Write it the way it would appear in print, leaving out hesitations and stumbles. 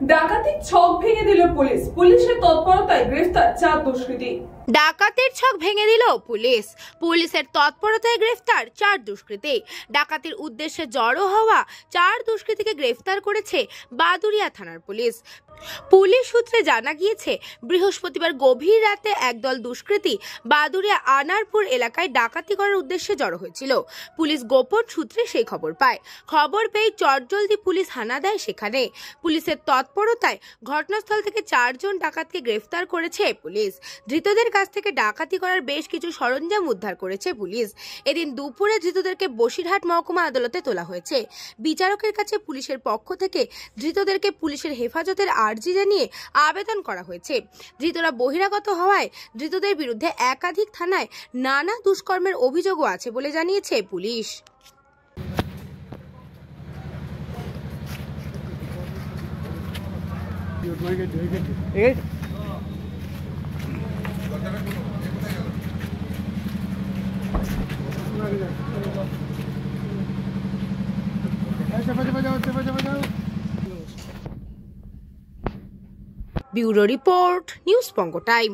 ডাকাতির ছক ভেঙে দিল পুলিশ। পুলিশের তৎপরতায় গ্রেফতার 4 দুষ্কৃতী। ডাকাতের ছক ভেঙে দিল পুলিশ। পুলিশের তৎপরতায় গ্রেফতার 4 দুষ্কৃতী। ডাকাতির উদ্দেশ্যে জড়ো হওয়া 4 দুষ্কৃতীকে গ্রেফতার করেছে বাদুড়িয়া থানার পুলিশ। পুলিশ সূত্রে জানা গিয়েছে, বৃহস্পতিবার গভীর রাতে একদল দুষ্কৃতী বাদুড়িয়া আনারপুর এলাকায় ডাকাতি করার উদ্দেশ্যে জড়ো হয়েছিল। পুলিশ গোপন সূত্রে সেই খবর পায়। খবর পেয়ে চটজলদি পুলিশ হানা দেয় সেখানে। পুলিশের তৎপরতায় ঘটনাস্থল থেকে 4 জন ডাকাতকে গ্রেফতার করেছে পুলিশ। ধৃতদের কাছ থেকে ডাকাতি করার বেশ কিছু সরঞ্জাম উদ্ধার করেছে পুলিশ। এদিন দুপুরে ধৃতদেরকে বসিরহাট মহকুমা আদালতে তোলা হয়েছে। বিচারকের কাছে পুলিশের পক্ষ থেকে ধৃতদেরকে পুলিশের হেফাজতের আর্জি জানিয়ে আবেদন করা হয়েছে। ধৃতরা বহিরাগত হওয়ায় ধৃতদের বিরুদ্ধে একাধিক থানায় নানা দুষ্কর্মের অভিযোগও আছে বলে জানিয়েছে পুলিশ। ব্যুরো রিপোর্ট, নিউজ বঙ্গ টাইম।